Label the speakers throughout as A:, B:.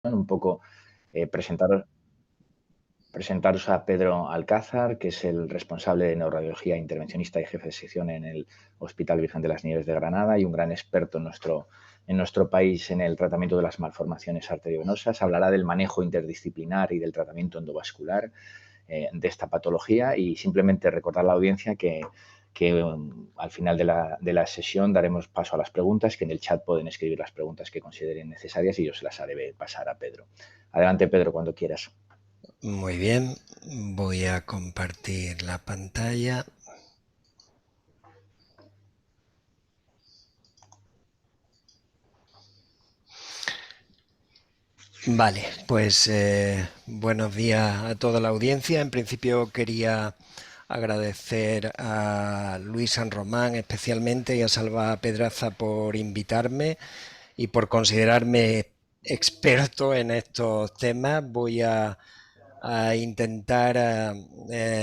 A: un poco presentaros, presentaros a Pedro Alcázar, que es el responsable de neuroradiología intervencionista y jefe de sección en el Hospital Virgen de las Nieves de Granada y un gran experto en nuestro país en el tratamiento de las malformaciones arteriovenosas. Hablará del manejo interdisciplinar y del tratamiento endovascular de esta patología y simplemente recordar a la audiencia que al final de la sesión daremos paso a las preguntas, que en el chat pueden escribir las preguntas que consideren necesarias y yo se las haré pasar a Pedro. Adelante, Pedro, cuando quieras.
B: Muy bien, voy a compartir la pantalla. Vale, pues buenos días a toda la audiencia. En principio quería agradecer a Luis San Román especialmente y a Salva Pedraza por invitarme y por considerarme experto en estos temas. Voy a intentar,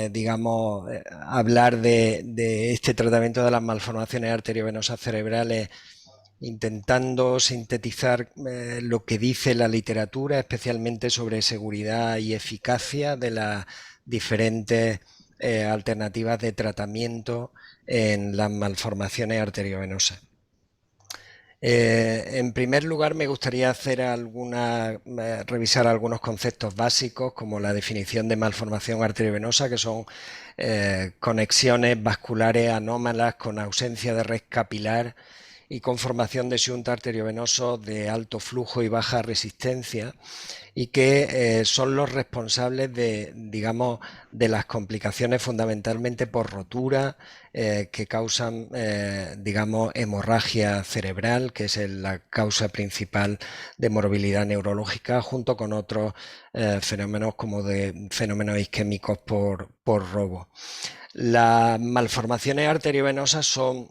B: digamos, hablar de este tratamiento de las malformaciones arteriovenosas cerebrales, intentando sintetizar lo que dice la literatura, especialmente sobre seguridad y eficacia de las diferentes alternativas de tratamiento en las malformaciones arteriovenosas. En primer lugar, me gustaría revisar algunos conceptos básicos, como la definición de malformación arteriovenosa, que son conexiones vasculares anómalas con ausencia de red capilar y con formación de shunts arteriovenosos de alto flujo y baja resistencia, y que son los responsables de, digamos, de las complicaciones fundamentalmente por rotura que causan, digamos, hemorragia cerebral, que es la causa principal de morbilidad neurológica, junto con otros fenómenos como de fenómenos isquémicos por robo. Las malformaciones arteriovenosas son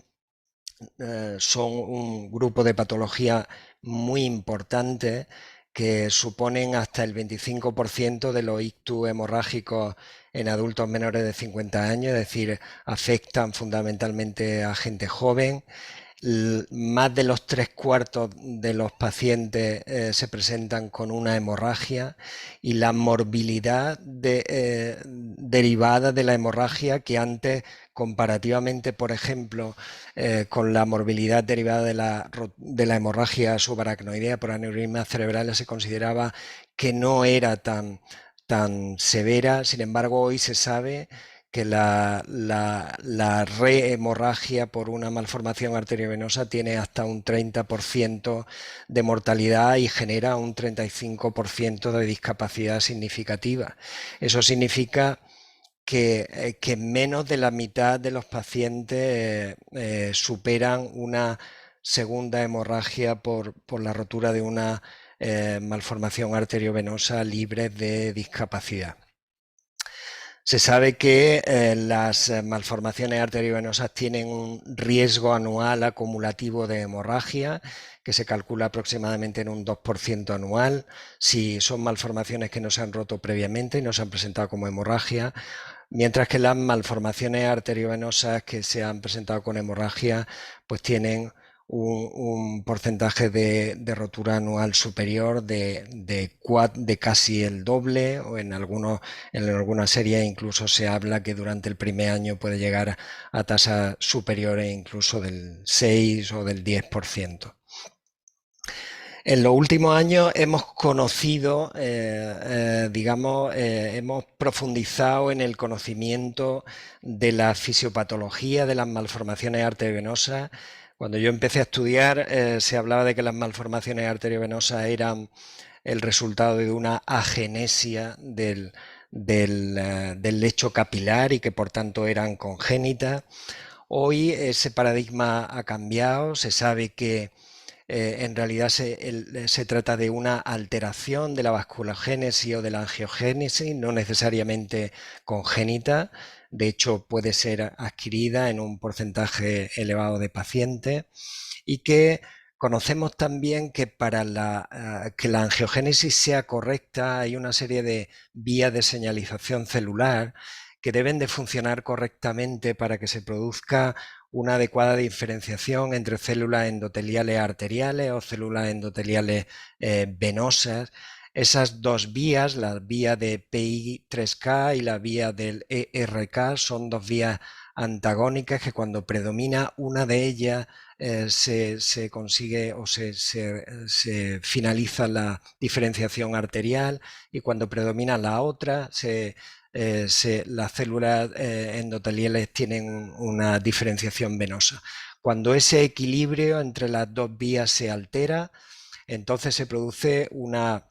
B: un grupo de patología muy importante que suponen hasta el 25% de los ictus hemorrágicos en adultos menores de 50 años, es decir, afectan fundamentalmente a gente joven. Más de los 3/4 de los pacientes se presentan con una hemorragia y la morbilidad derivada de la hemorragia, que antes, comparativamente, por ejemplo, con la morbilidad derivada de la hemorragia subaracnoidea por aneurismas cerebrales, se consideraba que no era tan severa. Sin embargo, hoy se sabe que la rehemorragia por una malformación arteriovenosa tiene hasta un 30% de mortalidad y genera un 35% de discapacidad significativa. Eso significa que menos de la mitad de los pacientes superan una segunda hemorragia por la rotura de una malformación arteriovenosa libre de discapacidad. Se sabe que las malformaciones arteriovenosas tienen un riesgo anual acumulativo de hemorragia que se calcula aproximadamente en un 2% anual. Si son malformaciones que no se han roto previamente y no se han presentado como hemorragia, mientras que las malformaciones arteriovenosas que se han presentado con hemorragia pues tienen un porcentaje de rotura anual superior de casi el doble, o en algunas series incluso se habla que durante el primer año puede llegar a tasas superiores incluso del 6 o del 10%. En los últimos años hemos conocido, hemos profundizado en el conocimiento de la fisiopatología de las malformaciones arteriovenosas. Cuando yo empecé a estudiar, se hablaba de que las malformaciones arteriovenosas eran el resultado de una agenesia del lecho capilar y que por tanto eran congénitas. Hoy ese paradigma ha cambiado, se sabe que en realidad se trata de una alteración de la vasculogénesis o de la angiogénesis, no necesariamente congénita. De hecho, puede ser adquirida en un porcentaje elevado de pacientes, y que conocemos también que para que la angiogénesis sea correcta hay una serie de vías de señalización celular que deben de funcionar correctamente para que se produzca una adecuada diferenciación entre células endoteliales arteriales o células endoteliales venosas. Esas dos vías, la vía de PI3K y la vía del ERK, son dos vías antagónicas que cuando predomina una de ellas se consigue o se finaliza la diferenciación arterial, y cuando predomina la otra las células endoteliales tienen una diferenciación venosa. Cuando ese equilibrio entre las dos vías se altera, entonces se produce una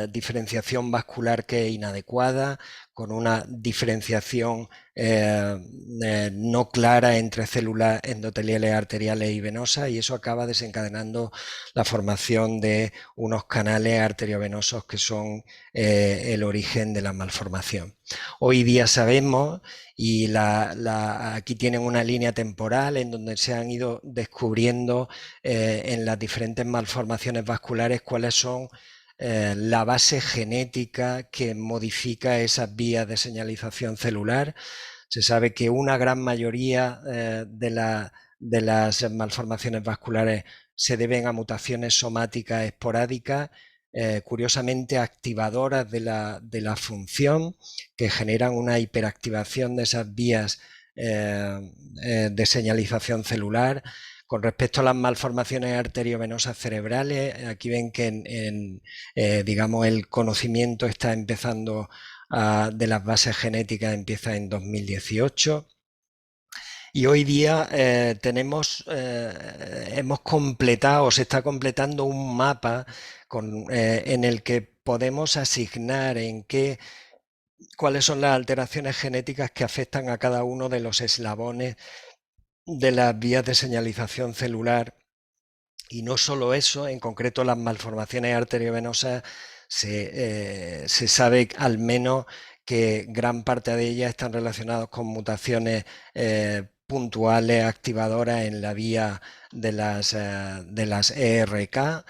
B: diferenciación vascular que es inadecuada, con una diferenciación no clara entre células endoteliales, arteriales y venosas, y eso acaba desencadenando la formación de unos canales arteriovenosos que son el origen de la malformación. Hoy día sabemos, y aquí tienen una línea temporal en donde se han ido descubriendo en las diferentes malformaciones vasculares cuáles son la base genética que modifica esas vías de señalización celular. Se sabe que una gran mayoría de las malformaciones vasculares se deben a mutaciones somáticas esporádicas, curiosamente activadoras de la función, que generan una hiperactivación de esas vías de señalización celular. Con respecto a las malformaciones arteriovenosas cerebrales, aquí ven que digamos, el conocimiento está empezando de las bases genéticas, empieza en 2018. Y hoy día hemos completado, se está completando un mapa en el que podemos asignar cuáles son las alteraciones genéticas que afectan a cada uno de los eslabones de las vías de señalización celular. Y no solo eso, en concreto las malformaciones arteriovenosas, se sabe al menos que gran parte de ellas están relacionadas con mutaciones puntuales activadoras en la vía de las ERK,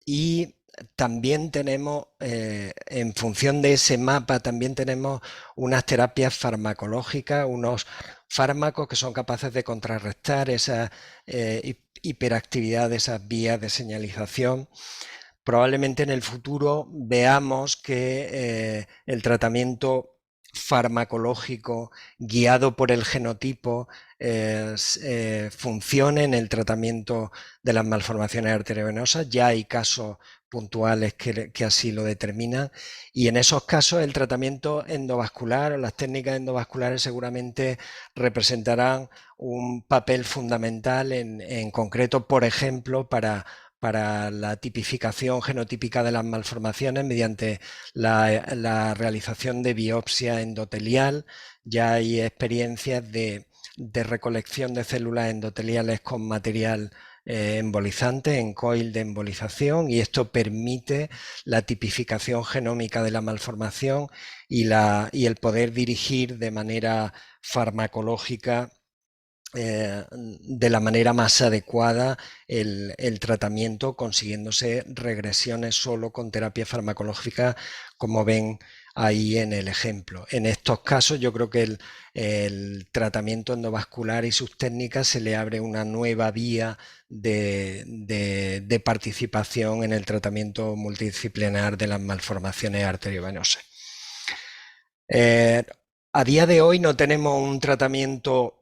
B: y también tenemos, en función de ese mapa, también tenemos unas terapias farmacológicas, unos fármacos que son capaces de contrarrestar esa hiperactividad de esas vías de señalización. Probablemente en el futuro veamos que el tratamiento farmacológico guiado por el genotipo funcione en el tratamiento de las malformaciones arteriovenosas. Ya hay casos puntuales que así lo determinan, y en esos casos el tratamiento endovascular o las técnicas endovasculares seguramente representarán un papel fundamental en concreto, por ejemplo, para la tipificación genotípica de las malformaciones mediante la realización de biopsia endotelial. Ya hay experiencias de recolección de células endoteliales con material embolizante en coil de embolización, y esto permite la tipificación genómica de la malformación y el poder dirigir de manera farmacológica de la manera más adecuada el tratamiento, consiguiéndose regresiones solo con terapia farmacológica, como ven ahí en el ejemplo. En estos casos yo creo que el tratamiento endovascular y sus técnicas se le abre una nueva vía de participación en el tratamiento multidisciplinar de las malformaciones arteriovenosas. A día de hoy no tenemos un tratamiento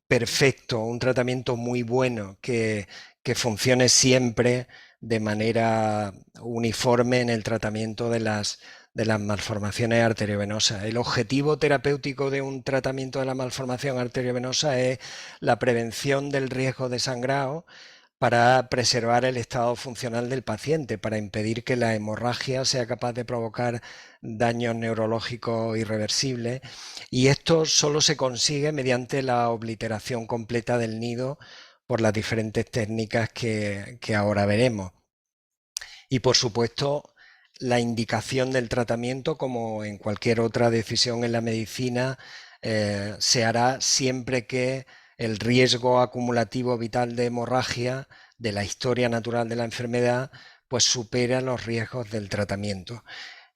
B: perfecto, un tratamiento muy bueno que funcione siempre de manera uniforme en el tratamiento de las malformaciones arteriovenosas. El objetivo terapéutico de un tratamiento de la malformación arteriovenosa es la prevención del riesgo de sangrado, para preservar el estado funcional del paciente, para impedir que la hemorragia sea capaz de provocar daños neurológicos irreversibles, y esto solo se consigue mediante la obliteración completa del nido por las diferentes técnicas que ahora veremos. Y por supuesto, la indicación del tratamiento, como en cualquier otra decisión en la medicina, se hará siempre que el riesgo acumulativo vital de hemorragia de la historia natural de la enfermedad pues supera los riesgos del tratamiento.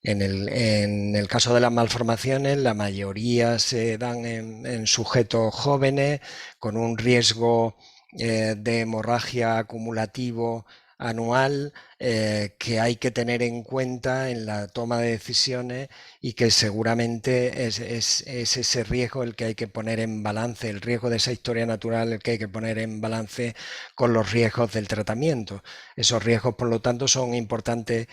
B: En el caso de las malformaciones, la mayoría se dan en sujetos jóvenes con un riesgo de hemorragia acumulativo anual que hay que tener en cuenta en la toma de decisiones y que seguramente es ese riesgo el que hay que poner en balance, el riesgo de esa historia natural el que hay que poner en balance con los riesgos del tratamiento. Esos riesgos, por lo tanto, son importantes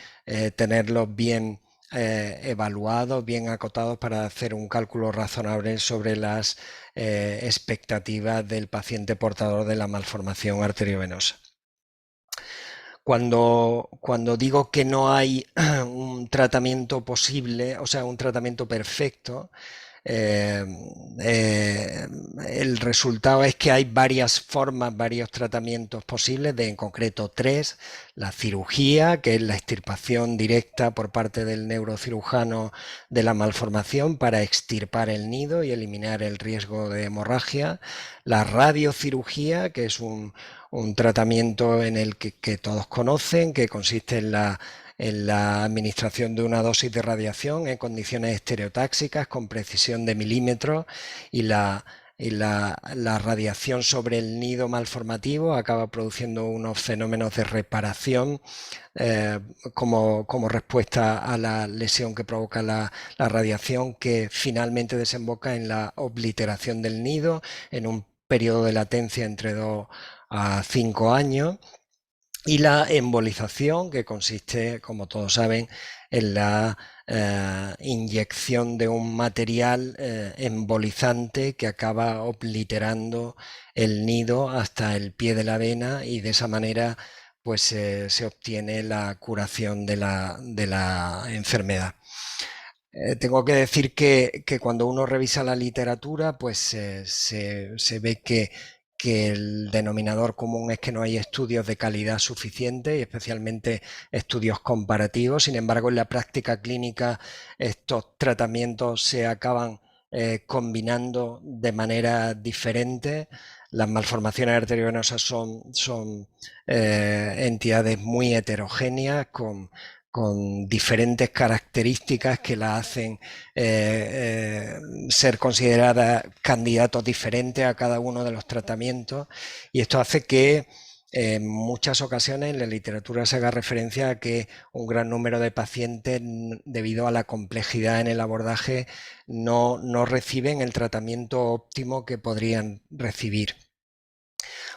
B: tenerlos bien evaluados, bien acotados para hacer un cálculo razonable sobre las expectativas del paciente portador de la malformación arteriovenosa. Cuando digo que no hay un tratamiento posible, o sea, un tratamiento perfecto, el resultado es que hay varias formas, varios tratamientos posibles, en concreto 3: la cirugía, que es la extirpación directa por parte del neurocirujano de la malformación para extirpar el nido y eliminar el riesgo de hemorragia; la radiocirugía, que es un tratamiento en el que todos conocen, que consiste en la administración de una dosis de radiación en condiciones estereotáxicas con precisión de milímetros, y la radiación sobre el nido malformativo acaba produciendo unos fenómenos de reparación como respuesta a la lesión que provoca la radiación, que finalmente desemboca en la obliteración del nido en un periodo de latencia entre 2 a 5 años. Y la embolización, que consiste, como todos saben, en la inyección de un material embolizante que acaba obliterando el nido hasta el pie de la vena, y de esa manera pues se obtiene la curación de la enfermedad. Tengo que decir que cuando uno revisa la literatura, pues se ve que el denominador común es que no hay estudios de calidad suficiente, y especialmente estudios comparativos. Sin embargo, en la práctica clínica estos tratamientos se acaban combinando de manera diferente. Las malformaciones arteriovenosas son entidades muy heterogéneas, con diferentes características que la hacen ser consideradas candidatos diferentes a cada uno de los tratamientos, y esto hace que en muchas ocasiones en la literatura se haga referencia a que un gran número de pacientes, debido a la complejidad en el abordaje, no reciben el tratamiento óptimo que podrían recibir.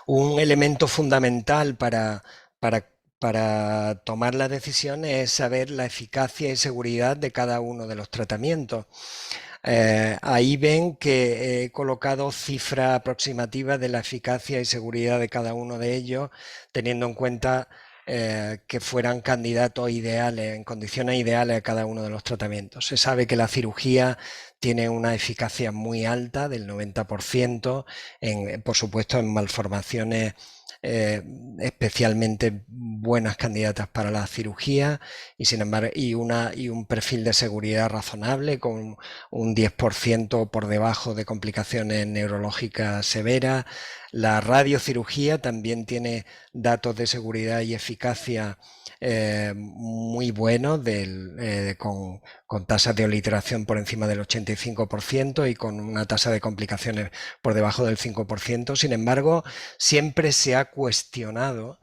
B: Un elemento fundamental para tomar las decisiones es saber la eficacia y seguridad de cada uno de los tratamientos. Ahí ven que he colocado cifras aproximativas de la eficacia y seguridad de cada uno de ellos, teniendo en cuenta que fueran candidatos ideales, en condiciones ideales a cada uno de los tratamientos. Se sabe que la cirugía tiene una eficacia muy alta, del 90%, por supuesto en malformaciones especialmente buenas candidatas para la cirugía, y sin embargo y un perfil de seguridad razonable, con un 10% por debajo de complicaciones neurológicas severas. La radiocirugía también tiene datos de seguridad y eficacia muy buenos, con tasas de obliteración por encima del 85% y con una tasa de complicaciones por debajo del 5%. Sin embargo, siempre se ha cuestionado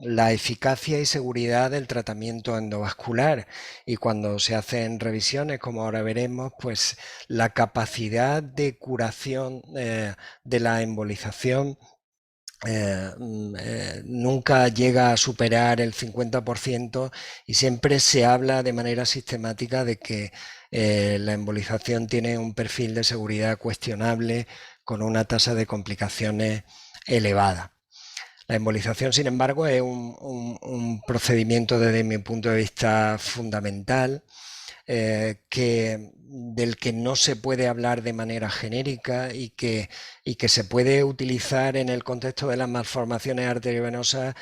B: la eficacia y seguridad del tratamiento endovascular, y cuando se hacen revisiones, como ahora veremos, pues la capacidad de curación de la embolización nunca llega a superar el 50%, y siempre se habla de manera sistemática de que la embolización tiene un perfil de seguridad cuestionable, con una tasa de complicaciones elevada. La embolización, sin embargo, es un procedimiento desde mi punto de vista fundamental, del que no se puede hablar de manera genérica, y que se puede utilizar en el contexto de las malformaciones arteriovenosas,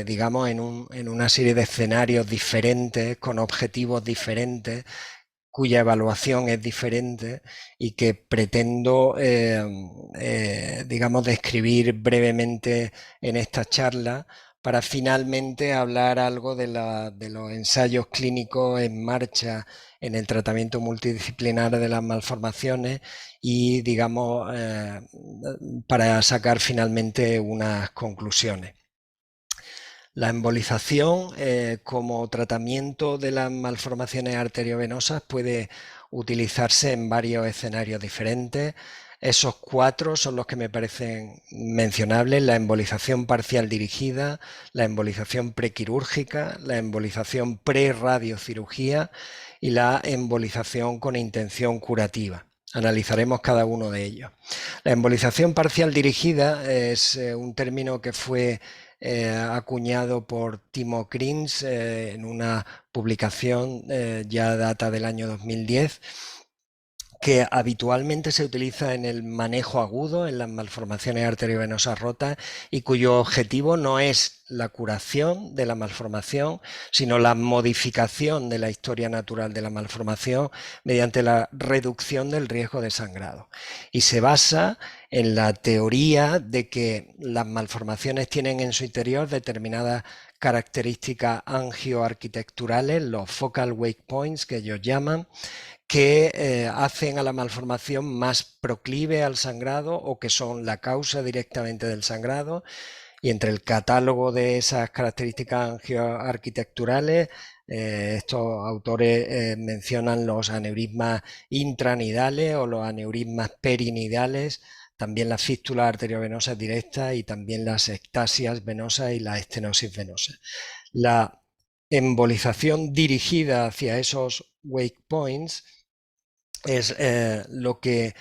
B: digamos, en una serie de escenarios diferentes, con objetivos diferentes, cuya evaluación es diferente, y que pretendo, digamos, describir brevemente en esta charla, para finalmente hablar algo de los ensayos clínicos en marcha en el tratamiento multidisciplinar de las malformaciones, y, digamos, para sacar finalmente unas conclusiones. La embolización como tratamiento de las malformaciones arteriovenosas puede utilizarse en varios escenarios diferentes. Esos 4 son los que me parecen mencionables: la embolización parcial dirigida, la embolización prequirúrgica, la embolización preradiocirugía y la embolización con intención curativa. Analizaremos cada uno de ellos. La embolización parcial dirigida es un término que fue acuñado por Timo Krins en una publicación ya data del año 2010, que habitualmente se utiliza en el manejo agudo, en las malformaciones arteriovenosas rotas, y cuyo objetivo no es la curación de la malformación, sino la modificación de la historia natural de la malformación mediante la reducción del riesgo de sangrado. Y se basa en la teoría de que las malformaciones tienen en su interior determinadas características angioarquitecturales, los focal wake points que ellos llaman, que hacen a la malformación más proclive al sangrado o que son la causa directamente del sangrado. Y entre el catálogo de esas características angioarquitecturales, estos autores mencionan los aneurismas intranidales o los aneurismas perinidales, también las fístulas arteriovenosas directas y también las ectasias venosas y la estenosis venosa. La embolización dirigida hacia esos wake points es lo que,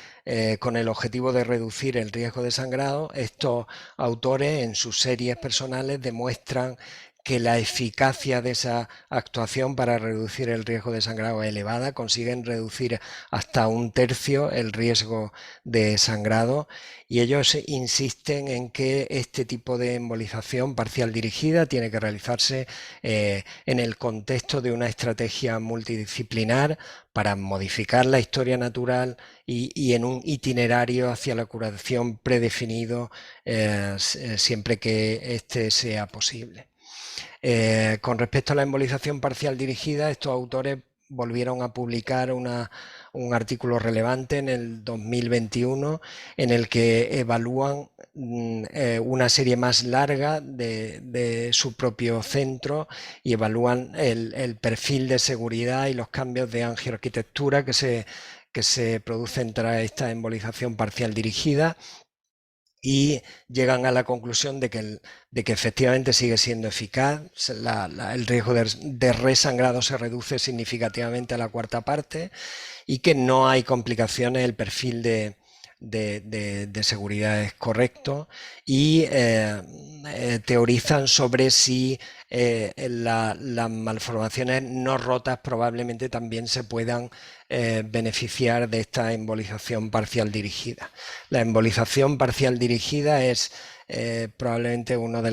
B: con el objetivo de reducir el riesgo de sangrado, estos autores en sus series personales demuestran que la eficacia de esa actuación para reducir el riesgo de sangrado es elevada, consiguen reducir hasta 1/3 el riesgo de sangrado, y ellos insisten en que este tipo de embolización parcial dirigida tiene que realizarse en el contexto de una estrategia multidisciplinar para modificar la historia natural y en un itinerario hacia la curación predefinido siempre que este sea posible. Con respecto a la embolización parcial dirigida, estos autores volvieron a publicar un artículo relevante en el 2021 en el que evalúan una serie más larga de su propio centro y evalúan el perfil de seguridad y los cambios de angioarquitectura que se producen tras esta embolización parcial dirigida, y llegan a la conclusión de que efectivamente sigue siendo eficaz. El riesgo de resangrado se reduce significativamente a la 1/4 parte y que no hay complicaciones, el perfil de seguridad es correcto, y teorizan sobre si las malformaciones no rotas probablemente también se puedan beneficiar de esta embolización parcial dirigida. La embolización parcial dirigida es probablemente uno de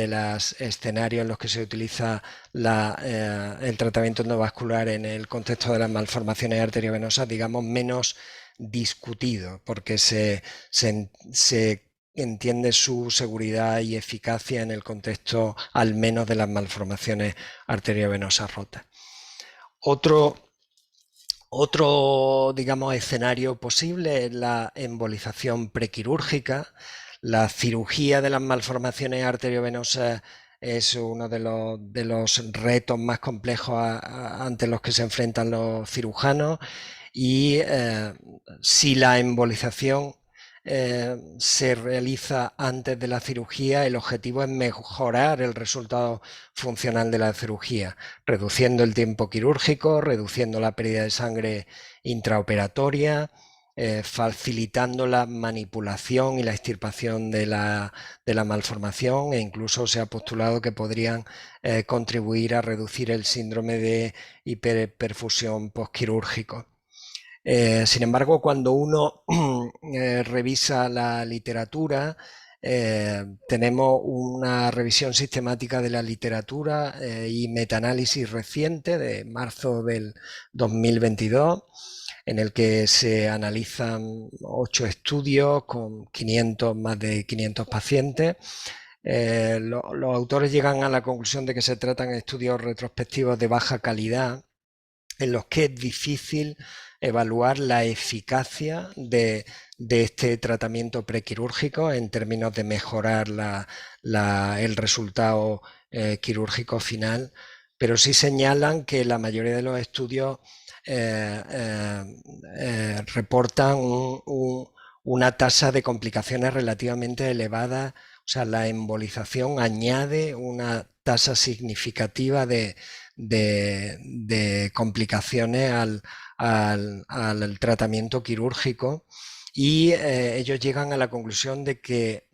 B: los escenarios en los que se utiliza el tratamiento endovascular en el contexto de las malformaciones arteriovenosas, digamos, menos discutido, porque se entiende su seguridad y eficacia en el contexto al menos de las malformaciones arteriovenosas rotas. Otro, digamos, escenario posible es la embolización prequirúrgica. La cirugía de las malformaciones arteriovenosas es uno de los retos más complejos ante los que se enfrentan los cirujanos, y si la embolización se realiza antes de la cirugía, el objetivo es mejorar el resultado funcional de la cirugía, reduciendo el tiempo quirúrgico, reduciendo la pérdida de sangre intraoperatoria, facilitando la manipulación y la extirpación de la malformación, e incluso se ha postulado que podrían contribuir a reducir el síndrome de hiperperfusión postquirúrgico. Sin embargo, cuando uno revisa la literatura, tenemos una revisión sistemática de la literatura y metaanálisis reciente de marzo del 2022, en el que se analizan 8 estudios con más de 500 pacientes. Los autores llegan a la conclusión de que se tratan de estudios retrospectivos de baja calidad, en los que es difícil evaluar la eficacia de este tratamiento prequirúrgico en términos de mejorar el resultado quirúrgico final, pero sí señalan que la mayoría de los estudios reportan una tasa de complicaciones relativamente elevada. O sea, la embolización añade una tasa significativa de complicaciones al tratamiento quirúrgico, y ellos llegan a la conclusión de que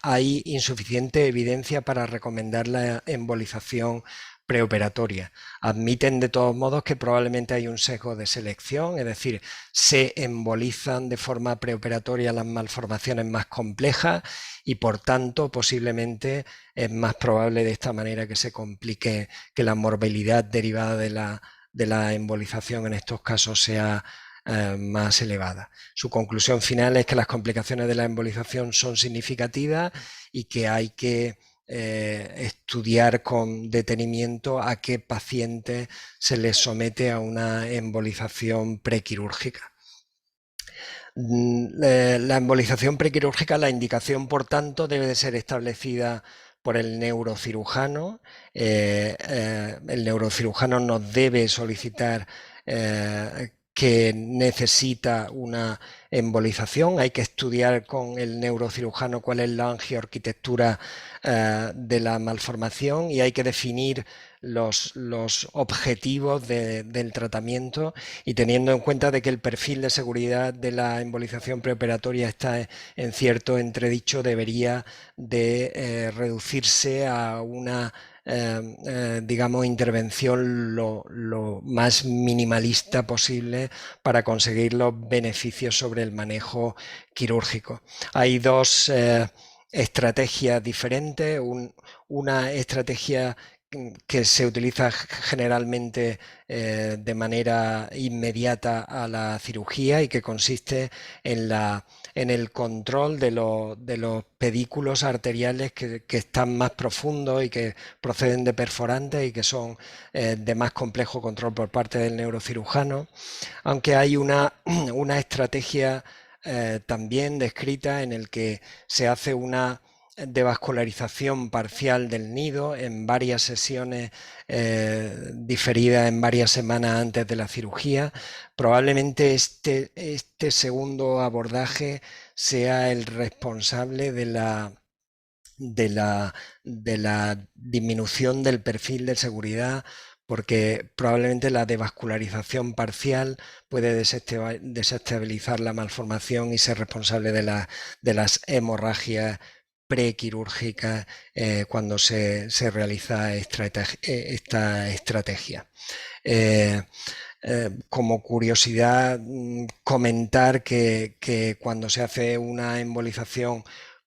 B: hay insuficiente evidencia para recomendar la embolización preoperatoria. Admiten de todos modos que probablemente hay un sesgo de selección, es decir, se embolizan de forma preoperatoria las malformaciones más complejas y por tanto posiblemente es más probable de esta manera que se complique, que la morbilidad derivada de la embolización en estos casos sea más elevada. Su conclusión final es que las complicaciones de la embolización son significativas y que hay que estudiar con detenimiento a qué paciente se les somete a una embolización prequirúrgica. La embolización prequirúrgica, la indicación, por tanto, debe de ser establecida por el neurocirujano. El neurocirujano nos debe solicitar que necesita una embolización. Hay que estudiar con el neurocirujano cuál es la angioarquitectura de la malformación y hay que definir los objetivos del tratamiento, y teniendo en cuenta de que el perfil de seguridad de la embolización preoperatoria está en cierto entredicho, debería de reducirse a una digamos, intervención lo más minimalista posible para conseguir los beneficios sobre el manejo quirúrgico. Hay dos estrategias diferentes. Una estrategia que se utiliza generalmente de manera inmediata a la cirugía y que consiste en el control de los pedículos arteriales que están más profundos y que proceden de perforantes y que son de más complejo control por parte del neurocirujano, aunque hay una estrategia también descrita en el que se hace una devascularización parcial del nido en varias sesiones diferidas en varias semanas antes de la cirugía. Probablemente este segundo abordaje sea el responsable de la disminución del perfil de seguridad, porque probablemente la devascularización parcial puede desestabilizar la malformación y ser responsable de las hemorragias prequirúrgica cuando se realiza esta estrategia. Como curiosidad, comentar que cuando se hace una embolización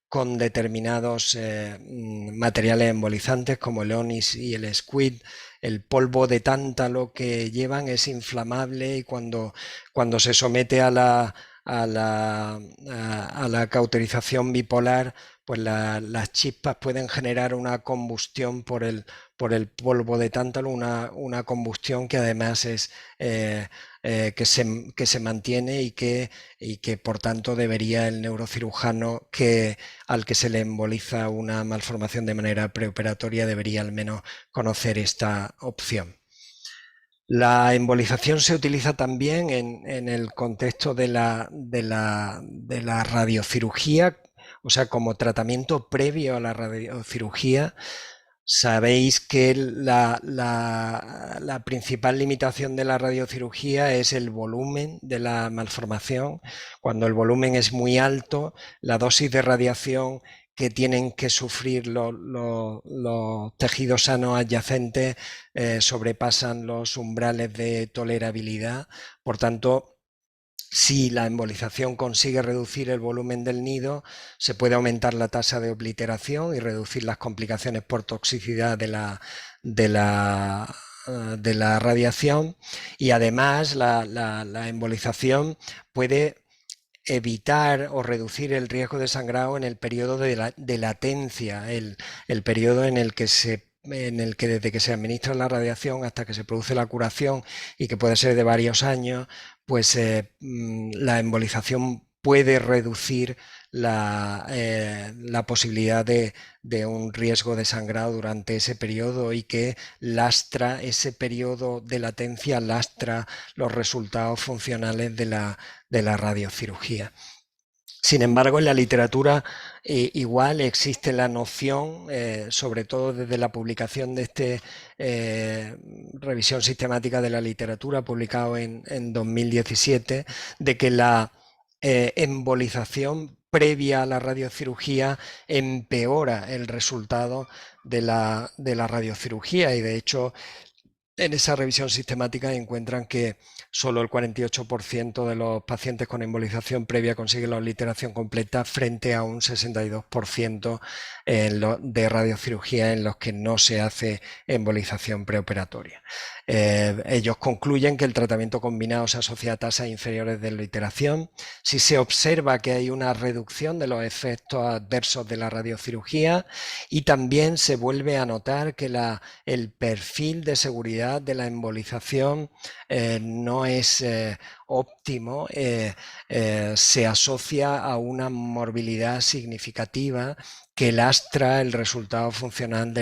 B: con determinados materiales embolizantes como el onis y el squid, el polvo de tántalo que llevan es inflamable, y cuando se somete a la cauterización bipolar, pues las chispas pueden generar una combustión por el polvo de tántalo, una combustión que además es que se mantiene y que por tanto debería el neurocirujano al que se le emboliza una malformación de manera preoperatoria debería al menos conocer esta opción. La embolización se utiliza también en el contexto de la radiocirugía, o sea, como tratamiento previo a la radiocirugía. Sabéis que la principal limitación de la radiocirugía es el volumen de la malformación. Cuando el volumen es muy alto, la dosis de radiación que tienen que sufrir los tejidos sanos adyacentes sobrepasan los umbrales de tolerabilidad. Por tanto, si la embolización consigue reducir el volumen del nido, se puede aumentar la tasa de obliteración y reducir las complicaciones por toxicidad de la radiación, y además la embolización puede evitar o reducir el riesgo de sangrado en el periodo de latencia, el periodo en el que desde que se administra la radiación hasta que se produce la curación, y que puede ser de varios años, pues la embolización puede reducir la posibilidad de un riesgo de sangrado durante ese periodo y que lastra ese periodo de latencia, lastra los resultados funcionales de la radiocirugía. Sin embargo, en la literatura igual existe la noción, sobre todo desde la publicación de revisión sistemática de la literatura publicado en 2017, de que la embolización previa a la radiocirugía empeora el resultado de la radiocirugía, y de hecho en esa revisión sistemática encuentran que solo el 48% de los pacientes con embolización previa consiguen la obliteración completa frente a un 62% de radiocirugía en los que no se hace embolización preoperatoria. Ellos concluyen que el tratamiento combinado se asocia a tasas inferiores de obliteración. Si se observa que hay una reducción de los efectos adversos de la radiocirugía, y también se vuelve a notar que el perfil de seguridad de la embolización no es óptimo, se asocia a una morbilidad significativa que lastra el resultado funcional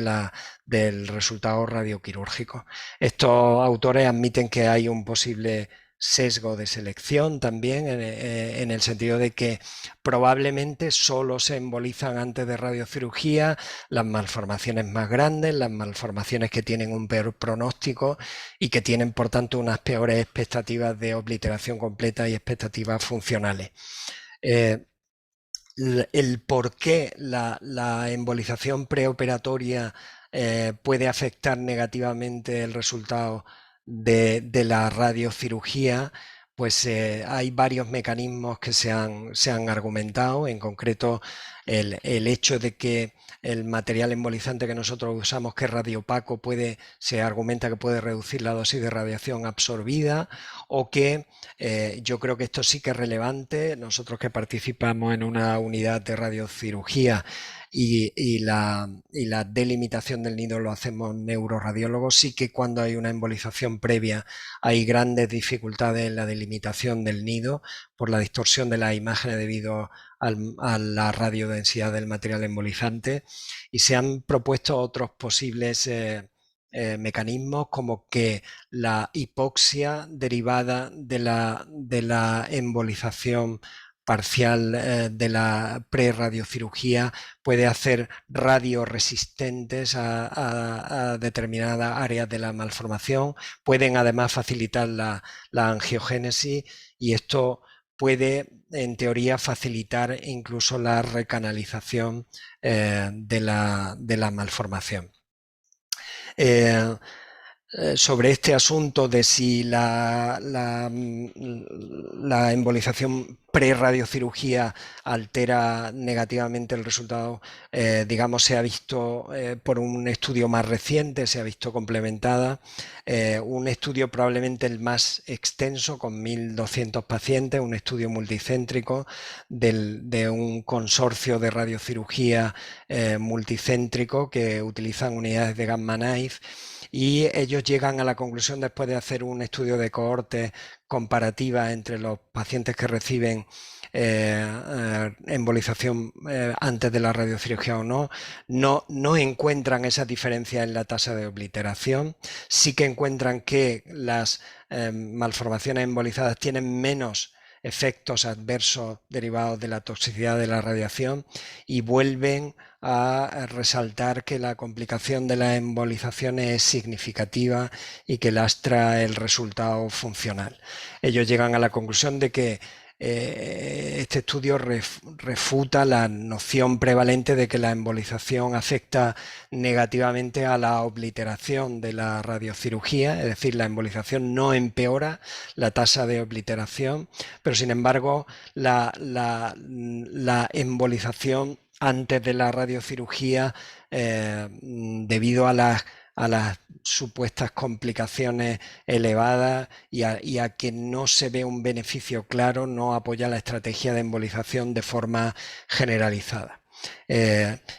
B: del resultado radioquirúrgico. Estos autores admiten que hay un posible sesgo de selección también, en el sentido de que probablemente solo se embolizan antes de radiocirugía las malformaciones más grandes, las malformaciones que tienen un peor pronóstico y que tienen por tanto unas peores expectativas de obliteración completa y expectativas funcionales. El por qué la embolización preoperatoria puede afectar negativamente el resultado de la radiocirugía, pues hay varios mecanismos que se han argumentado, en concreto el hecho de que el material embolizante que nosotros usamos, que es radiopaco, se argumenta que puede reducir la dosis de radiación absorbida, o que yo creo que esto sí que es relevante. Nosotros que participamos en una unidad de radiocirugía y la delimitación del nido lo hacemos neuroradiólogos, sí que cuando hay una embolización previa hay grandes dificultades en la delimitación del nido por la distorsión de las imágenes debido a la radiodensidad del material embolizante, y se han propuesto otros posibles mecanismos, como que la hipoxia derivada de la embolización parcial de la preradiocirugía puede hacer radioresistentes a determinadas áreas de la malformación, pueden además facilitar la angiogénesis, y esto puede, en teoría, facilitar incluso la recanalización de la malformación. Sobre este asunto de si la embolización pre-radiocirugía altera negativamente el resultado, digamos, se ha visto por un estudio más reciente, se ha visto complementada. Un estudio probablemente el más extenso, con 1.200 pacientes, un estudio multicéntrico de un consorcio de radiocirugía multicéntrico que utilizan unidades de Gamma Knife, y ellos llegan a la conclusión, después de hacer un estudio de cohorte comparativa entre los pacientes que reciben embolización antes de la radiocirugía o no encuentran esa diferencia en la tasa de obliteración. Sí que encuentran que las malformaciones embolizadas tienen menos efectos adversos derivados de la toxicidad de la radiación, y vuelven a resaltar que la complicación de las embolizaciones es significativa y que lastra el resultado funcional. Ellos llegan a la conclusión de que este estudio refuta la noción prevalente de que la embolización afecta negativamente a la obliteración de la radiocirugía, es decir, la embolización no empeora la tasa de obliteración, pero sin embargo la embolización antes de la radiocirugía, debido a las supuestas complicaciones elevadas y a que no se ve un beneficio claro, no apoya la estrategia de embolización de forma generalizada.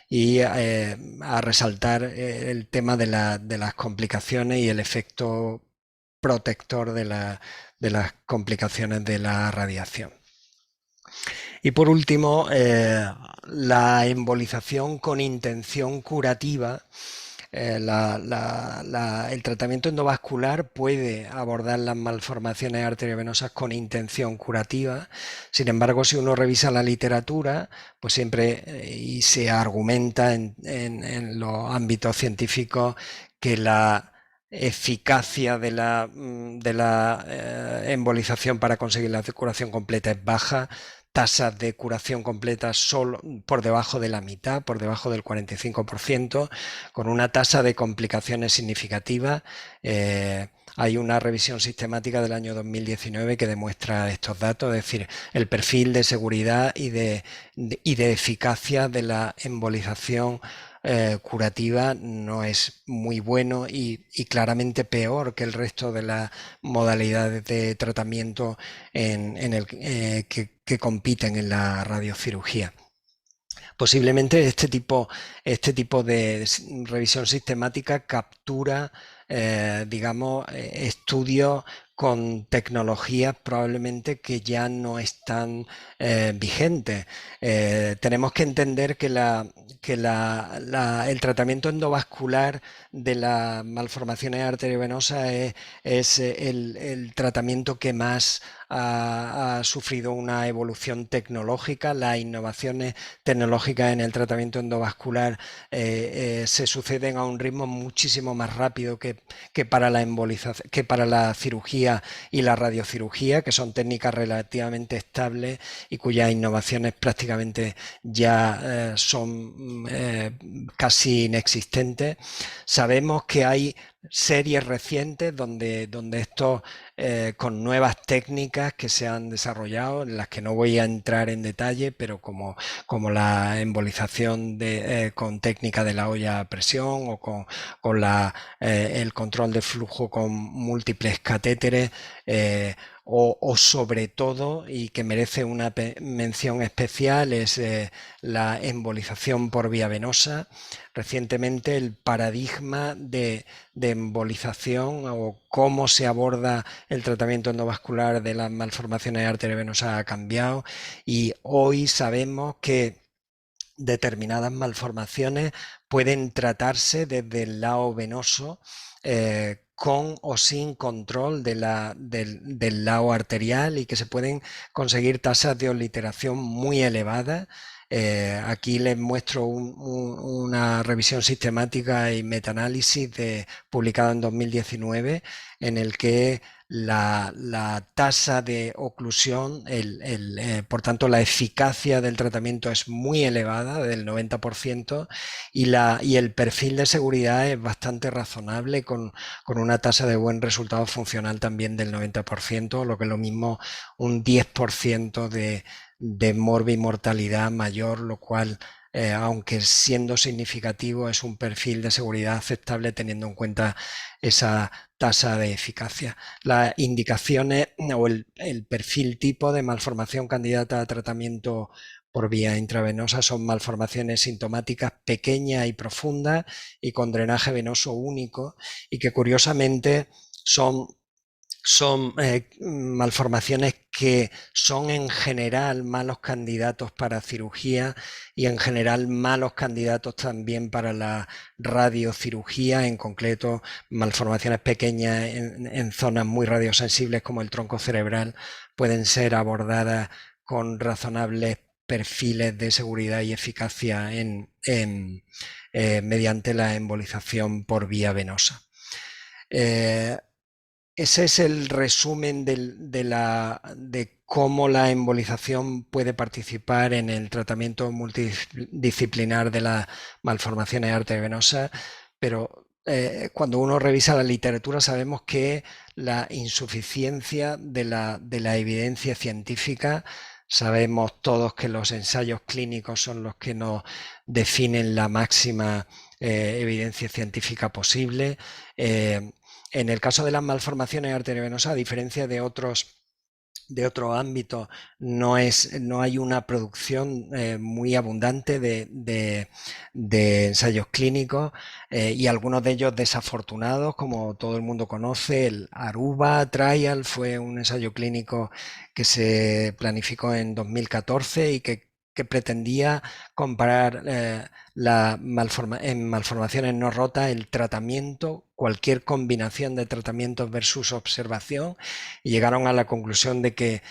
B: Y a resaltar el tema de las complicaciones y el efecto protector de las complicaciones de la radiación. Y por último, la embolización con intención curativa. El tratamiento endovascular puede abordar las malformaciones arteriovenosas con intención curativa. Sin embargo, si uno revisa la literatura, pues siempre y se argumenta en los ámbitos científicos que la eficacia de la embolización para conseguir la curación completa es baja, tasas de curación completa solo por debajo de la mitad, por debajo del 45%, con una tasa de complicaciones significativa. Hay una revisión sistemática del año 2019 que demuestra estos datos, es decir, el perfil de seguridad y de eficacia de la embolización curativa no es muy bueno y claramente peor que el resto de las modalidades de tratamiento que compiten en la radiocirugía. Posiblemente este tipo de revisión sistemática captura, digamos, estudios con tecnologías probablemente que ya no están vigentes. Tenemos que entender que el tratamiento endovascular de las malformaciones arteriovenosas es el tratamiento que más ha sufrido una evolución tecnológica. Las innovaciones tecnológicas en el tratamiento endovascular se suceden a un ritmo muchísimo más rápido que para la embolización, que para la cirugía y la radiocirugía, que son técnicas relativamente estables y cuyas innovaciones prácticamente ya son casi inexistentes. Sabemos que hay series recientes donde estos con nuevas técnicas que se han desarrollado, en las que no voy a entrar en detalle, pero como la embolización con técnica de la olla a presión o con el control de flujo con múltiples catéteres, o sobre todo, y que merece una mención especial, es la embolización por vía venosa. Recientemente el paradigma de embolización o cómo se aborda el tratamiento endovascular de las malformaciones arteriovenosas ha cambiado, y hoy sabemos que determinadas malformaciones pueden tratarse desde el lado venoso, con o sin control del lado arterial, y que se pueden conseguir tasas de obliteración muy elevadas. Aquí les muestro una revisión sistemática y metaanálisis publicada en 2019, en el que la tasa de oclusión, por tanto la eficacia del tratamiento es muy elevada, del 90%, y el perfil de seguridad es bastante razonable, con una tasa de buen resultado funcional también del 90%, lo que es lo mismo un 10% de morbimortalidad mayor, lo cual, aunque siendo significativo, es un perfil de seguridad aceptable teniendo en cuenta esa tasa de eficacia. Las indicaciones o el perfil tipo de malformación candidata a tratamiento por vía intravenosa son malformaciones sintomáticas pequeñas y profundas y con drenaje venoso único, y que curiosamente son malformaciones que son en general malos candidatos para cirugía y en general malos candidatos también para la radiocirugía, en concreto malformaciones pequeñas en zonas muy radiosensibles como el tronco cerebral pueden ser abordadas con razonables perfiles de seguridad y eficacia mediante la embolización por vía venosa. Ese es el resumen de cómo la embolización puede participar en el tratamiento multidisciplinar de las malformaciones arteriovenosas, pero cuando uno revisa la literatura sabemos que la insuficiencia de la evidencia científica. Sabemos todos que los ensayos clínicos son los que nos definen la máxima evidencia científica posible. En el caso de las malformaciones arteriovenosas, a diferencia de otros de otro ámbito, no hay una producción muy abundante de ensayos clínicos, y algunos de ellos desafortunados, como todo el mundo conoce. El Aruba Trial fue un ensayo clínico que se planificó en 2014 y que pretendía comparar en malformaciones no rotas el tratamiento, cualquier combinación de tratamientos versus observación, y llegaron a la conclusión de que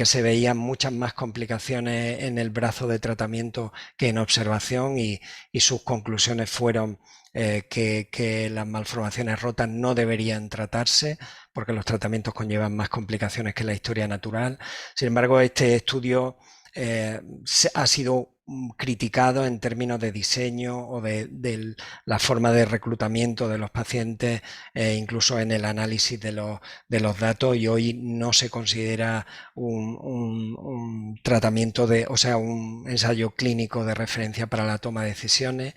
B: se veían muchas más complicaciones en el brazo de tratamiento que en observación, y sus conclusiones fueron que las malformaciones rotas no deberían tratarse porque los tratamientos conllevan más complicaciones que la historia natural. Sin embargo, este estudio ha sido criticado en términos de diseño o de la forma de reclutamiento de los pacientes, incluso en el análisis de los datos, y hoy no se considera un tratamiento o sea, un ensayo clínico de referencia para la toma de decisiones.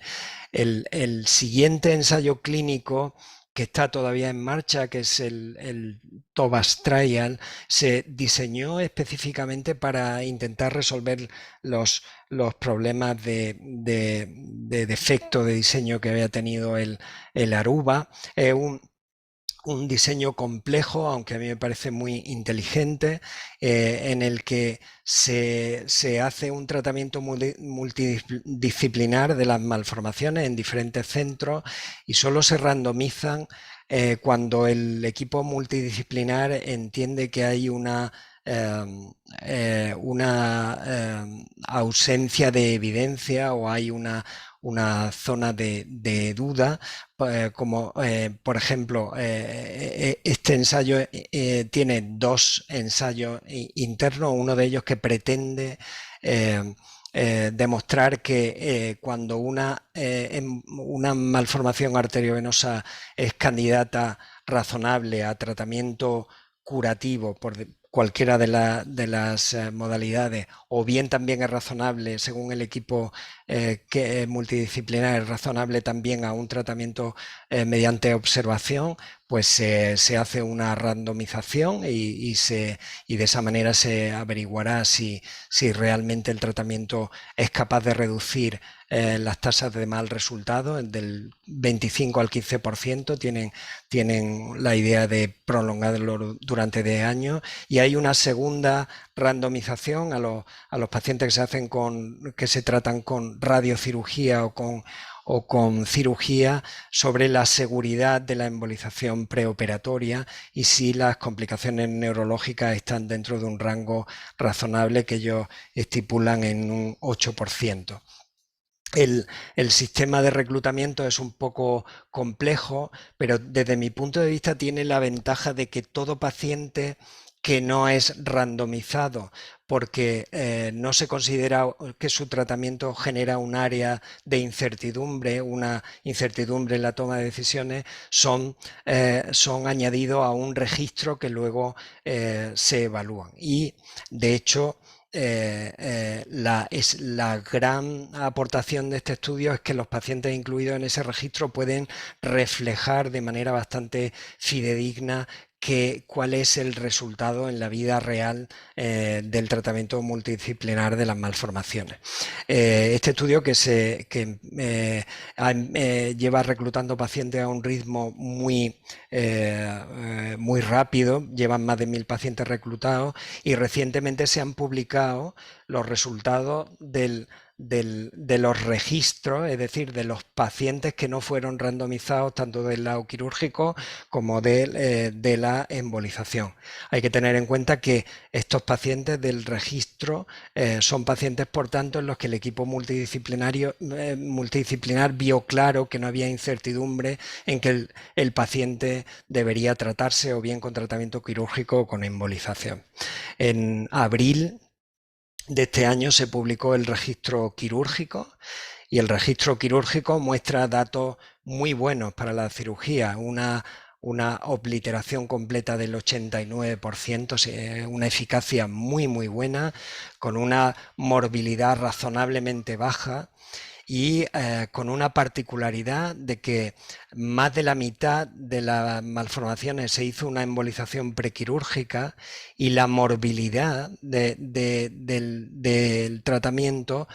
B: El siguiente ensayo clínico que está todavía en marcha, que es el TOBAS Trial, se diseñó específicamente para intentar resolver los problemas de defecto de diseño que había tenido el Aruba. Un diseño complejo, aunque a mí me parece muy inteligente, en el que se hace un tratamiento multidisciplinar de las malformaciones en diferentes centros, y solo se randomizan cuando el equipo multidisciplinar entiende que hay una ausencia de evidencia, o hay una zona de duda, como por ejemplo este ensayo tiene dos ensayos internos, uno de ellos que pretende demostrar que cuando una malformación arteriovenosa es candidata razonable a tratamiento curativo por cualquiera de las modalidades, o bien también es razonable, según el equipo que multidisciplinar, es razonable también a un tratamiento mediante observación, pues se hace una randomización y de esa manera se averiguará si realmente el tratamiento es capaz de reducir las tasas de mal resultado del 25 al 15%. Tienen la idea de prolongarlo durante 10 años, y hay una segunda randomización a los pacientes que se tratan con radiocirugía o con cirugía, sobre la seguridad de la embolización preoperatoria y si las complicaciones neurológicas están dentro de un rango razonable que ellos estipulan en un 8%. El sistema de reclutamiento es un poco complejo, pero desde mi punto de vista tiene la ventaja de que todo paciente que no es randomizado, porque no se considera que su tratamiento genera un área de incertidumbre, una incertidumbre en la toma de decisiones, son añadidos a un registro que luego se evalúan. Y de hecho, la gran aportación de este estudio es que los pacientes incluidos en ese registro pueden reflejar de manera bastante fidedigna cuál es el resultado en la vida real del tratamiento multidisciplinar de las malformaciones. Este estudio lleva reclutando pacientes a un ritmo muy rápido, llevan más de 1000 pacientes reclutados, y recientemente se han publicado los resultados de los registros, es decir, de los pacientes que no fueron randomizados tanto del lado quirúrgico como de la embolización. Hay que tener en cuenta que estos pacientes del registro son pacientes, por tanto, en los que el equipo multidisciplinar vio claro que no había incertidumbre en que el paciente debería tratarse o bien con tratamiento quirúrgico o con embolización. En abril de este año se publicó el registro quirúrgico, y el registro quirúrgico muestra datos muy buenos para la cirugía, una obliteración completa del 89%, una eficacia muy buena, con una morbilidad razonablemente baja, y con una particularidad de que más de la mitad de las malformaciones se hizo una embolización prequirúrgica y la morbilidad del tratamiento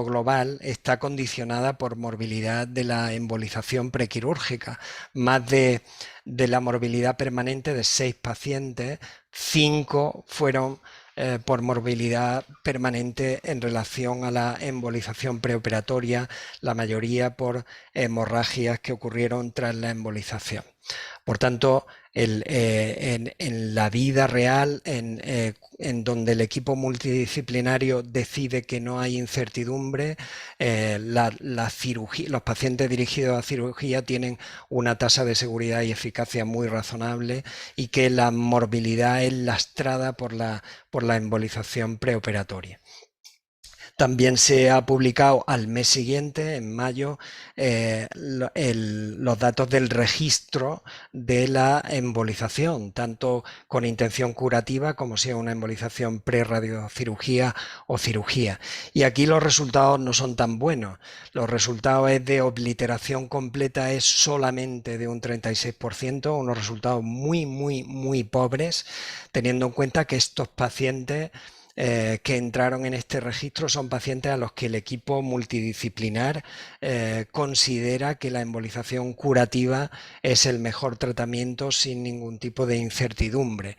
B: global está condicionada por morbilidad de la embolización prequirúrgica. Más de la morbilidad permanente de 6 pacientes, 5 fueron por morbilidad permanente en relación a la embolización preoperatoria, la mayoría por hemorragias que ocurrieron tras la embolización. Por tanto, en la vida real, en donde el equipo multidisciplinario decide que no hay incertidumbre, los pacientes dirigidos a cirugía tienen una tasa de seguridad y eficacia muy razonable, y que la morbilidad es lastrada por la embolización preoperatoria. También se ha publicado al mes siguiente, en mayo, los datos del registro de la embolización, tanto con intención curativa como sea una embolización pre-radiocirugía o cirugía. Y aquí los resultados no son tan buenos. Los resultados de obliteración completa es solamente de un 36%, unos resultados muy, muy, muy pobres, teniendo en cuenta que estos pacientes que entraron en este registro son pacientes a los que el equipo multidisciplinar considera que la embolización curativa es el mejor tratamiento sin ningún tipo de incertidumbre,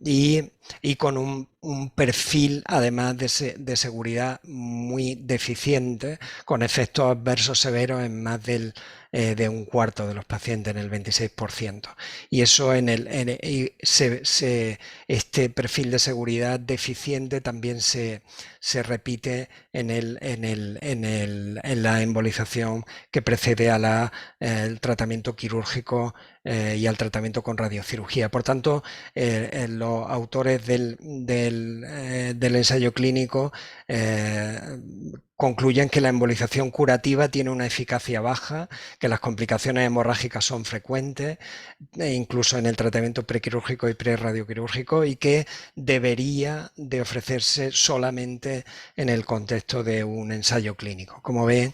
B: y con un perfil además de seguridad muy deficiente, con efectos adversos severos en más de un cuarto de los pacientes, en el 26%. Y eso este perfil de seguridad deficiente también se repite en la embolización que precede al tratamiento quirúrgico y al tratamiento con radiocirugía. Por tanto, los autores del ensayo clínico concluyen que la embolización curativa tiene una eficacia baja, que las complicaciones hemorrágicas son frecuentes, incluso en el tratamiento prequirúrgico y prerradioquirúrgico, y que debería de ofrecerse solamente en el contexto de un ensayo clínico. Como ven,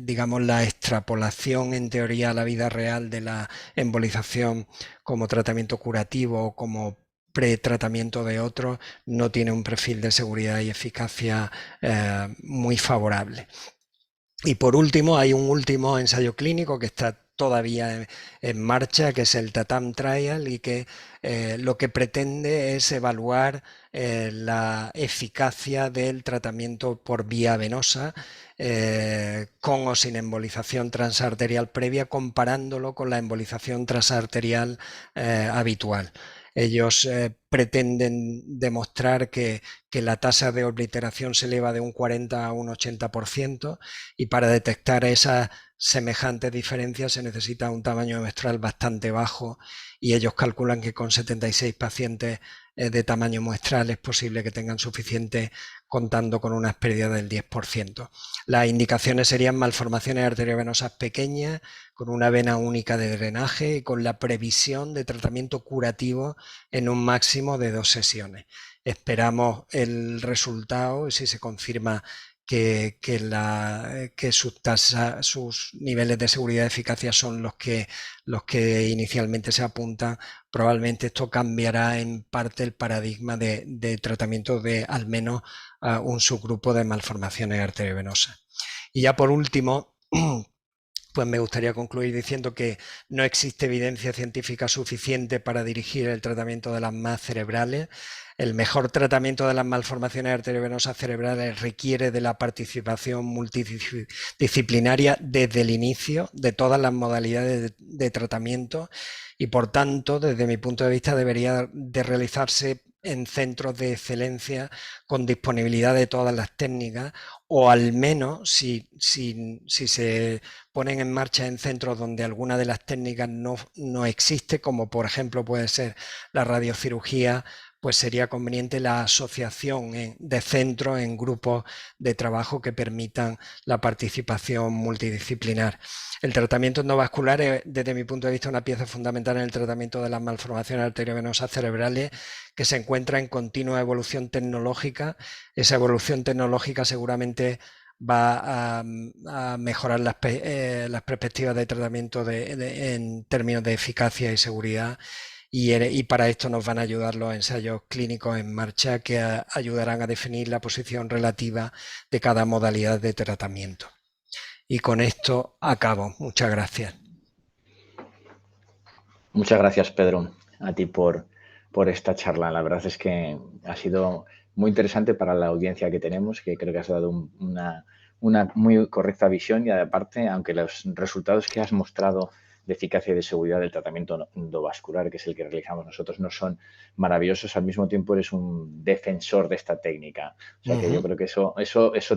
B: digamos, la extrapolación en teoría a la vida real de la embolización como tratamiento curativo o como pretratamiento de otros no tiene un perfil de seguridad y eficacia muy favorable. Y por último, hay un último ensayo clínico que está todavía en marcha, que es el TATAM Trial, y que lo que pretende es evaluar la eficacia del tratamiento por vía venosa con o sin embolización transarterial previa, comparándolo con la embolización transarterial habitual. Ellos pretenden demostrar que la tasa de obliteración se eleva de un 40 a un 80%, y para detectar esas semejantes diferencias se necesita un tamaño muestral bastante bajo, y ellos calculan que con 76 pacientes de tamaño muestral es posible que tengan suficiente, contando con unas pérdidas del 10%. Las indicaciones serían malformaciones arteriovenosas pequeñas, con una vena única de drenaje y con la previsión de tratamiento curativo en un máximo de 2 sesiones. Esperamos el resultado, y si se confirma que sus niveles de seguridad y eficacia son los que inicialmente se apuntan, probablemente esto cambiará en parte el paradigma de tratamiento de al menos un subgrupo de malformaciones arteriovenosas. Y ya por último, pues me gustaría concluir diciendo que no existe evidencia científica suficiente para dirigir el tratamiento de las MAS cerebrales. El mejor tratamiento de las malformaciones arteriovenosas cerebrales requiere de la participación multidisciplinaria desde el inicio de todas las modalidades de tratamiento, y por tanto, desde mi punto de vista, debería de realizarse en centros de excelencia con disponibilidad de todas las técnicas, o al menos si se ponen en marcha en centros donde alguna de las técnicas no existe, como por ejemplo puede ser la radiocirugía, pues sería conveniente la asociación de centros en grupos de trabajo que permitan la participación multidisciplinar. El tratamiento endovascular es, desde mi punto de vista, una pieza fundamental en el tratamiento de las malformaciones arteriovenosas cerebrales, que se encuentra en continua evolución tecnológica. Esa evolución tecnológica seguramente va a mejorar las perspectivas de tratamiento en términos de eficacia y seguridad, y para esto nos van a ayudar los ensayos clínicos en marcha, que ayudarán a definir la posición relativa de cada modalidad de tratamiento. Y con esto acabo. Muchas gracias.
A: Muchas gracias, Pedro, a ti por esta charla. La verdad es que ha sido muy interesante para la audiencia que tenemos, que creo que has dado una muy correcta visión, y aparte, aunque los resultados que has mostrado de eficacia y de seguridad del tratamiento endovascular, que es el que realizamos nosotros, no son maravillosos, al mismo tiempo eres un defensor de esta técnica. O sea que yo creo que eso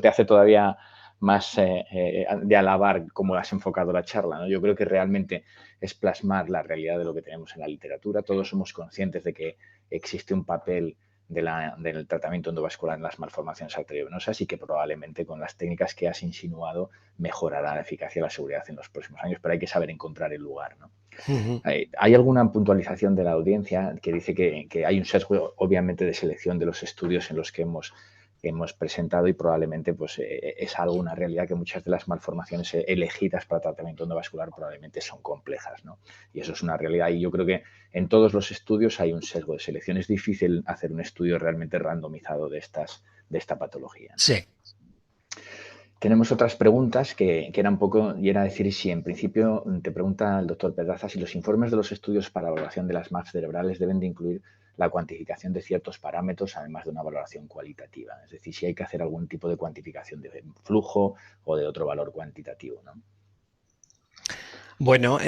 A: te hace todavía más de alabar cómo has enfocado la charla, ¿no? Yo creo que realmente es plasmar la realidad de lo que tenemos en la literatura. Todos somos conscientes de que existe un papel del tratamiento endovascular en las malformaciones arteriovenosas, y que probablemente con las técnicas que has insinuado mejorará la eficacia y la seguridad en los próximos años, pero hay que saber encontrar el lugar, ¿no? Hay alguna puntualización de la audiencia que dice que hay un sesgo, obviamente, de selección de los estudios en los que hemos presentado, y probablemente pues es algo, una realidad, que muchas de las malformaciones elegidas para tratamiento endovascular probablemente son complejas, ¿no? Y eso es una realidad, y yo creo que en todos los estudios hay un sesgo de selección. Es difícil hacer un estudio realmente randomizado de esta patología, ¿no?
B: Sí.
A: Tenemos otras preguntas que era un poco, y era decir si en principio, te pregunta el doctor Pedraza si los informes de los estudios para valoración de las MAPs cerebrales deben de incluir la cuantificación de ciertos parámetros, además de una valoración cualitativa. Es decir, si hay que hacer algún tipo de cuantificación de flujo o de otro valor cuantitativo, ¿no?
B: Bueno,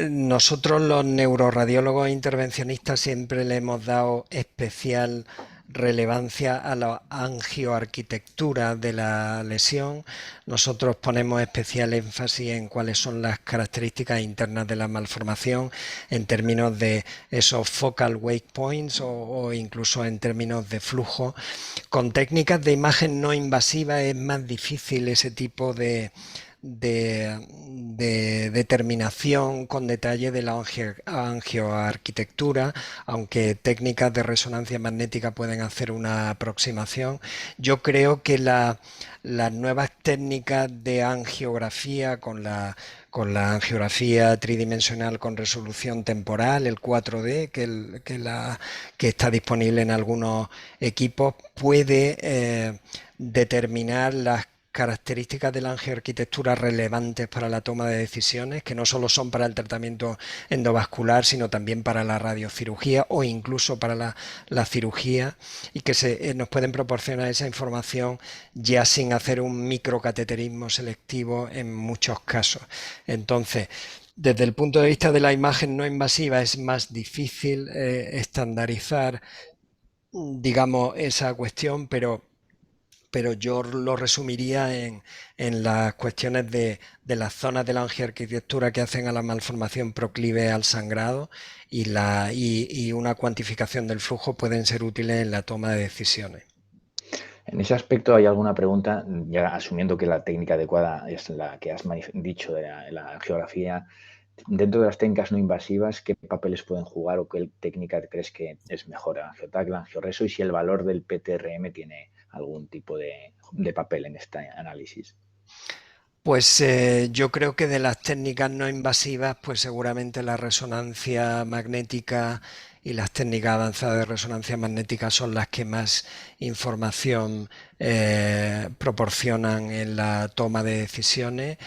B: nosotros los neuroradiólogos intervencionistas siempre le hemos dado especial relevancia a la angioarquitectura de la lesión. Nosotros ponemos especial énfasis en cuáles son las características internas de la malformación en términos de esos focal wake points o incluso en términos de flujo. Con técnicas de imagen no invasiva es más difícil ese tipo de determinación con detalle de la angioarquitectura, aunque técnicas de resonancia magnética pueden hacer una aproximación. Yo creo que las nuevas técnicas de angiografía con la angiografía tridimensional con resolución temporal, el 4D, que está disponible en algunos equipos, puede determinar las características de la angioarquitectura relevantes para la toma de decisiones, que no solo son para el tratamiento endovascular, sino también para la radiocirugía o incluso para la cirugía, y que nos pueden proporcionar esa información ya sin hacer un microcateterismo selectivo en muchos casos. Entonces, desde el punto de vista de la imagen no invasiva es más difícil estandarizar, digamos, esa cuestión, pero yo lo resumiría en las cuestiones de las zonas de la angioarquitectura que hacen a la malformación proclive al sangrado, y una cuantificación del flujo pueden ser útiles en la toma de decisiones.
A: En ese aspecto, ¿hay alguna pregunta, ya asumiendo que la técnica adecuada es la que has dicho de la geografía? Dentro de las técnicas no invasivas, ¿qué papeles pueden jugar o qué técnica crees que es mejor, la angiotac, la angioreso, y si el valor del PTRM tiene algún tipo de papel en este análisis?
B: Pues yo creo que de las técnicas no invasivas, pues seguramente la resonancia magnética y las técnicas avanzadas de resonancia magnética son las que más información proporcionan en la toma de decisiones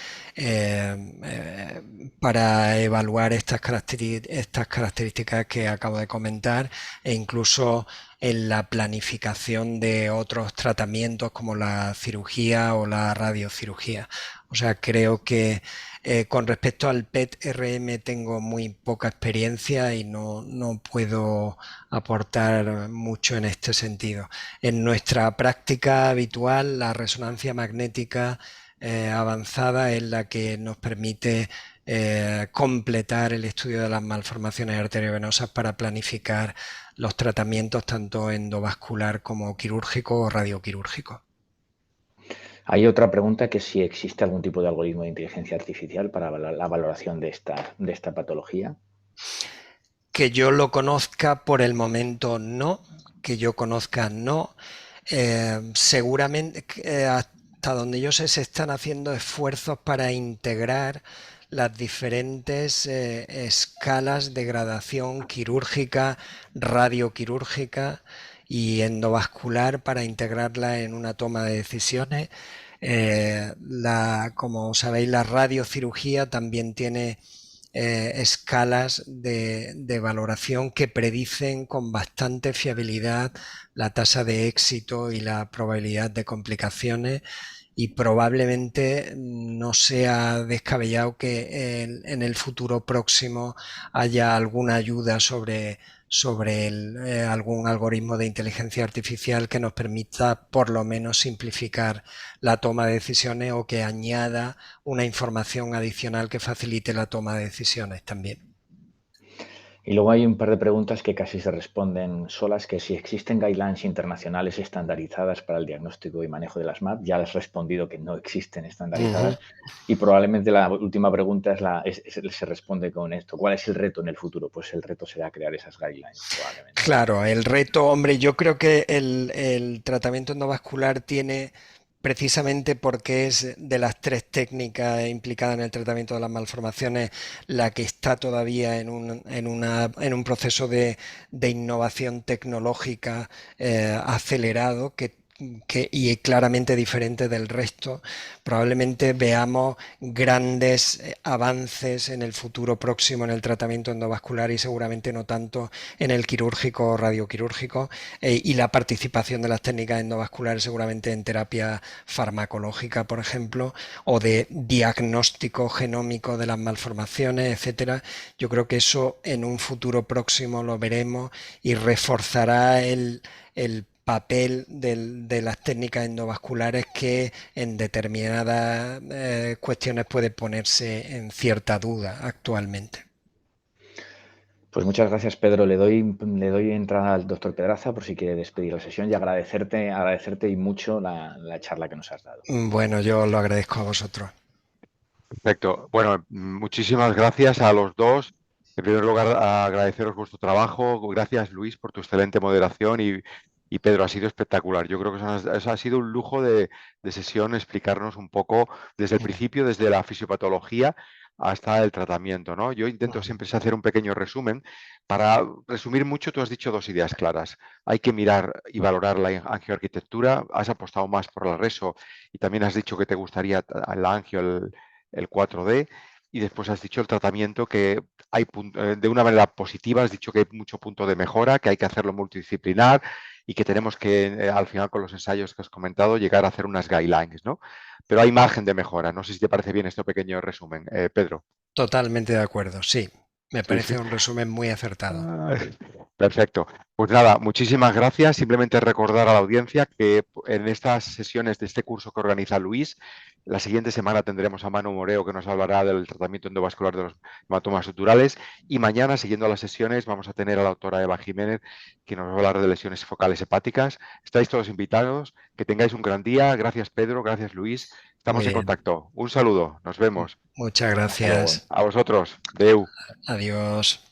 B: para evaluar estas características que acabo de comentar, e incluso en la planificación de otros tratamientos como la cirugía o la radiocirugía. O sea, creo que con respecto al PET-RM tengo muy poca experiencia y no puedo aportar mucho en este sentido. En nuestra práctica habitual, la resonancia magnética avanzada es la que nos permite completar el estudio de las malformaciones arteriovenosas para planificar los tratamientos tanto endovascular como quirúrgico o radioquirúrgico.
A: Hay otra pregunta, que si existe algún tipo de algoritmo de inteligencia artificial para la valoración de esta patología.
B: Que yo lo conozca por el momento no, que yo conozca no. Seguramente hasta donde yo sé se están haciendo esfuerzos para integrar las diferentes escalas de gradación quirúrgica, radioquirúrgica y endovascular para integrarla en una toma de decisiones. Como sabéis, la radiocirugía también tiene escalas de valoración que predicen con bastante fiabilidad la tasa de éxito y la probabilidad de complicaciones, y probablemente no sea descabellado que en el futuro próximo haya alguna ayuda sobre algún algoritmo de inteligencia artificial que nos permita por lo menos simplificar la toma de decisiones o que añada una información adicional que facilite la toma de decisiones también.
A: Y luego hay un par de preguntas que casi se responden solas, que si existen guidelines internacionales estandarizadas para el diagnóstico y manejo de las MAP. Ya has respondido que no existen estandarizadas. Y probablemente la última pregunta se responde con esto. ¿Cuál es el reto en el futuro? Pues el reto será crear esas guidelines, probablemente.
B: Claro, el reto, hombre, yo creo que el tratamiento endovascular tiene, precisamente porque es de las tres técnicas implicadas en el tratamiento de las malformaciones, la que está todavía en un proceso de innovación tecnológica acelerado, y claramente diferente del resto. Probablemente veamos grandes avances en el futuro próximo en el tratamiento endovascular y seguramente no tanto en el quirúrgico o radioquirúrgico, y la participación de las técnicas endovasculares seguramente en terapia farmacológica, por ejemplo, o de diagnóstico genómico de las malformaciones, etcétera. Yo creo que eso en un futuro próximo lo veremos y reforzará el papel de las técnicas endovasculares, que en determinadas cuestiones puede ponerse en cierta duda actualmente.
A: Pues muchas gracias, Pedro. Le doy entrada al doctor Pedraza por si quiere despedir la sesión, y agradecerte y mucho la charla que nos has dado.
B: Bueno, yo lo agradezco a vosotros.
C: Perfecto. Bueno, muchísimas gracias a los dos. En primer lugar, agradeceros vuestro trabajo. Gracias, Luis, por tu excelente moderación y Pedro, ha sido espectacular. Yo creo que eso ha sido un lujo de sesión, explicarnos un poco desde el principio, desde la fisiopatología hasta el tratamiento, ¿no? Yo intento siempre hacer un pequeño resumen. Para resumir mucho, tú has dicho dos ideas claras. Hay que mirar y valorar la angioarquitectura. Has apostado más por la reso y también has dicho que te gustaría la angio, el 4D, y después has dicho el tratamiento, que hay de una manera positiva, has dicho que hay mucho punto de mejora, que hay que hacerlo multidisciplinar y que tenemos que, al final, con los ensayos que has comentado, llegar a hacer unas guidelines, ¿no? Pero hay margen de mejora. No sé si te parece bien este pequeño resumen, Pedro.
B: Totalmente de acuerdo, sí. Me
C: Sí, sí.
B: parece un resumen muy acertado.
C: Perfecto. Pues nada, muchísimas gracias. Simplemente recordar a la audiencia que en estas sesiones de este curso que organiza Luis, la siguiente semana tendremos a Manu Moreo, que nos hablará del tratamiento endovascular de los hematomas suturales, y mañana, siguiendo las sesiones, vamos a tener a la doctora Eva Jiménez, que nos va a hablar de lesiones focales hepáticas. Estáis todos invitados. Que tengáis un gran día. Gracias, Pedro. Gracias, Luis.
B: Muy
C: Estamos en
B: bien.
C: contacto. Un saludo. Nos vemos.
B: Muchas
A: Hasta luego.
B: gracias.
C: A vosotros. Deu.
B: Adiós.